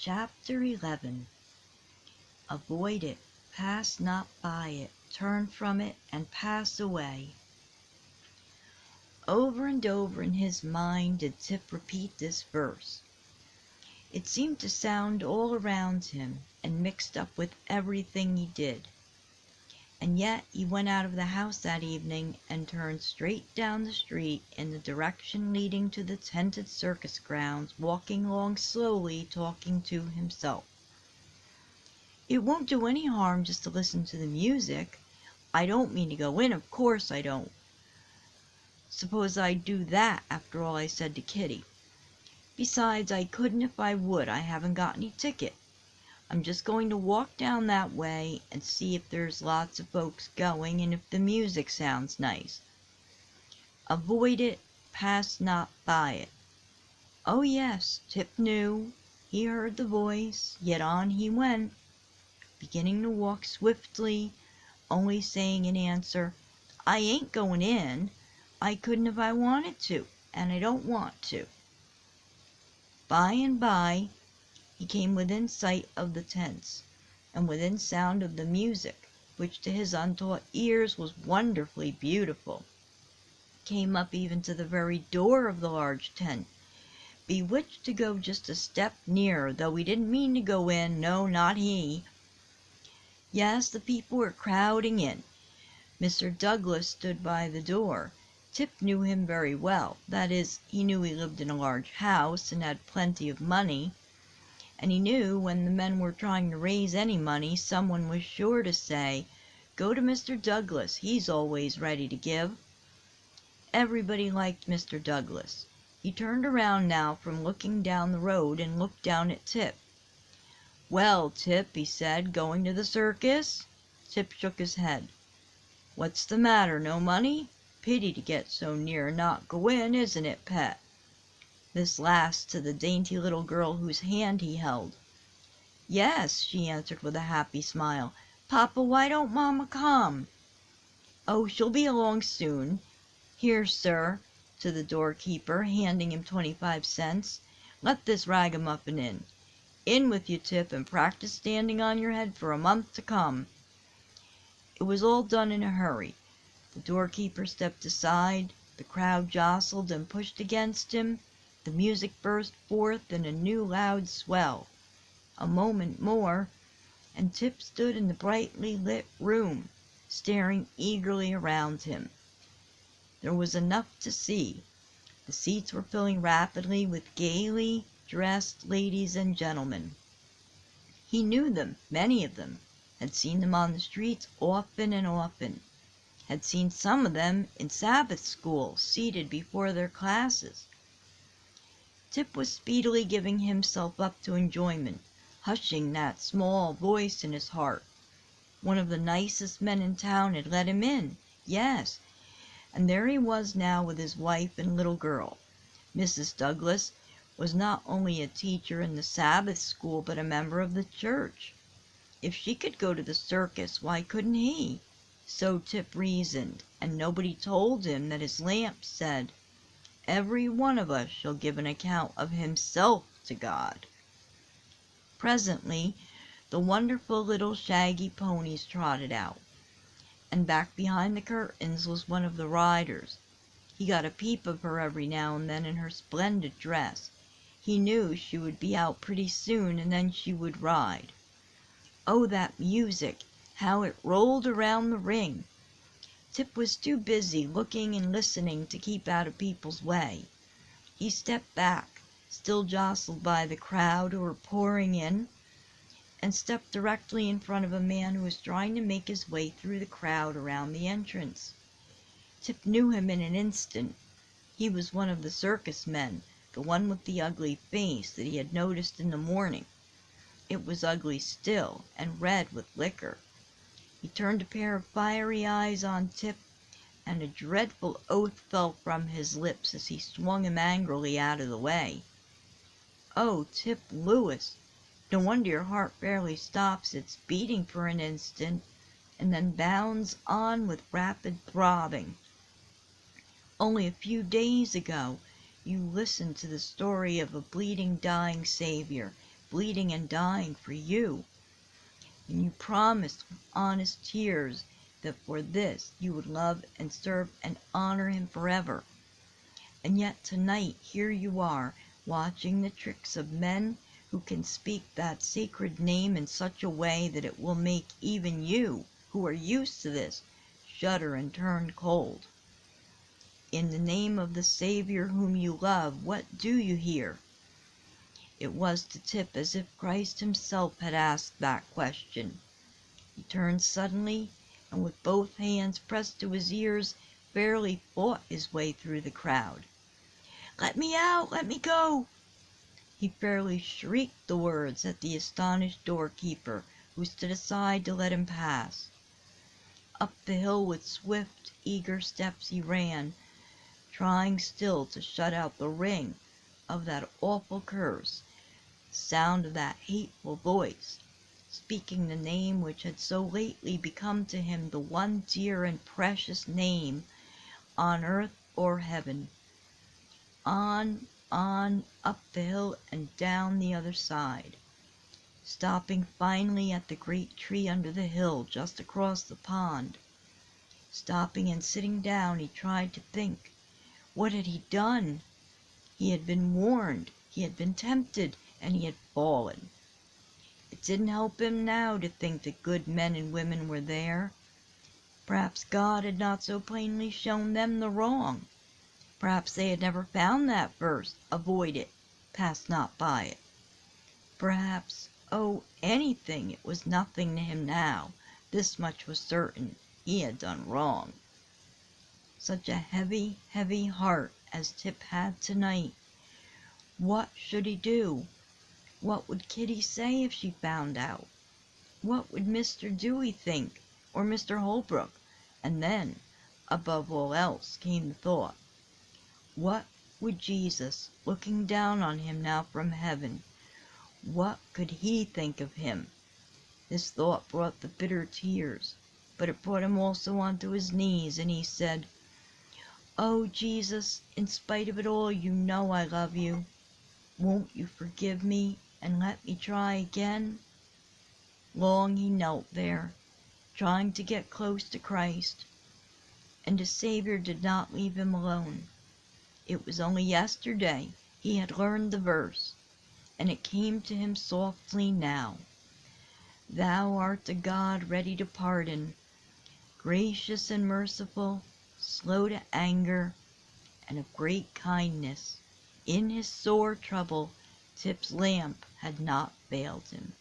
Chapter 11. Avoid it, pass not by it, turn from it, and pass away. Over and over in his mind did Tip repeat this verse. It seemed to sound all around him and mixed up with everything he did. And yet he went out of the house that evening and turned straight down the street in the direction leading to the tented circus grounds, walking along slowly, talking to himself. It won't do any harm just to listen to the music. I don't mean to go in, of course I don't. Suppose I'd do that after all I said to Kitty. Besides, I couldn't if I would. I haven't got any ticket. I'm just going to walk down that way and see if there's lots of folks going and if the music sounds nice. Avoid it, pass not by it. Oh yes, Tip knew. He heard the voice, yet on he went, beginning to walk swiftly, only saying in answer, I ain't going in. I couldn't if I wanted to, and I don't want to. By and by, he came within sight of the tents, and within sound of the music, which to his untaught ears was wonderfully beautiful. Came up even to the very door of the large tent, bewitched to go just a step nearer, though he didn't mean to go in, no, not he. Yes, the people were crowding in. Mr. Douglas stood by the door. Tip knew him very well. That is, he knew he lived in a large house and had plenty of money. And he knew when the men were trying to raise any money, someone was sure to say, Go to Mr. Douglas, he's always ready to give. Everybody liked Mr. Douglas. He turned around now from looking down the road and looked down at Tip. Well, Tip, he said, going to the circus? Tip shook his head. What's the matter, no money? Pity to get so near and not go in, isn't it, pet? This last to the dainty little girl whose hand he held. Yes, she answered with a happy smile. Papa, why don't Mamma come? Oh, she'll be along soon. Here, sir, to the doorkeeper, handing him 25 cents. Let this ragamuffin in. In with you, Tip, and practice standing on your head for a month to come. It was all done in a hurry. The doorkeeper stepped aside. The crowd jostled and pushed against him. The music burst forth in a new loud swell. A moment more, and Tip stood in the brightly lit room, staring eagerly around him. There was enough to see. The seats were filling rapidly with gaily dressed ladies and gentlemen. He knew them, many of them, had seen them on the streets often and often, had seen some of them in Sabbath school, seated before their classes. Tip was speedily giving himself up to enjoyment, hushing that small voice in his heart. One of the nicest men in town had let him in, yes, and there he was now with his wife and little girl. Mrs. Douglas was not only a teacher in the Sabbath school, but a member of the church. If she could go to the circus, why couldn't he? So Tip reasoned, and nobody told him that his lamp said, Every one of us shall give an account of himself to God. Presently, the wonderful little shaggy ponies trotted out, and back behind the curtains was one of the riders. He got a peep of her every now and then in her splendid dress. He knew she would be out pretty soon, and then she would ride. Oh, that music! How it rolled around the ring! Tip was too busy looking and listening to keep out of people's way. He stepped back, still jostled by the crowd who were pouring in, and stepped directly in front of a man who was trying to make his way through the crowd around the entrance. Tip knew him in an instant. He was one of the circus men, the one with the ugly face that he had noticed in the morning. It was ugly still, and red with liquor. He turned a pair of fiery eyes on Tip, and a dreadful oath fell from his lips as he swung him angrily out of the way. Oh, Tip Lewis! No wonder your heart fairly stops its beating for an instant, and then bounds on with rapid throbbing. Only a few days ago you listened to the story of a bleeding, dying Savior, bleeding and dying for you, and you promised with honest tears that for this you would love and serve and honor him forever. And yet tonight here you are, watching the tricks of men who can speak that sacred name in such a way that it will make even you, who are used to this, shudder and turn cold. In the name of the Savior whom you love, what do you here? It was to Tip as if Christ himself had asked that question. He turned suddenly, and with both hands pressed to his ears, fairly fought his way through the crowd. "Let me out! Let me go!" He fairly shrieked the words at the astonished doorkeeper, who stood aside to let him pass. Up the hill with swift, eager steps he ran, trying still to shut out the ring of that awful curse, the sound of that hateful voice, speaking the name which had so lately become to him the one dear and precious name on earth or heaven. On, up the hill and down the other side, stopping finally at the great tree under the hill just across the pond. Stopping and sitting down, he tried to think. What had he done? He had been warned, he had been tempted, and he had fallen. It didn't help him now to think that good men and women were there. Perhaps God had not so plainly shown them the wrong. Perhaps they had never found that verse, "Avoid it, pass not by it." Perhaps, oh, anything, it was nothing to him now. This much was certain, he had done wrong. Such a heavy, heavy heart as Tip had tonight. What should he do? What would Kitty say if she found out? What would Mr. Dewey think, or Mr. Holbrook? And then, above all else, came the thought, what would Jesus, looking down on him now from heaven, what could he think of him? This thought brought the bitter tears, but it brought him also onto his knees, and he said, "Oh, Jesus, in spite of it all, you know I love you. Won't you forgive me and let me try again?" Long he knelt there, trying to get close to Christ, and the Savior did not leave him alone. It was only yesterday he had learned the verse, and it came to him softly now. "Thou art the God ready to pardon, gracious and merciful, slow to anger, and of great kindness." In his sore trouble, Tip's lamp had not failed him.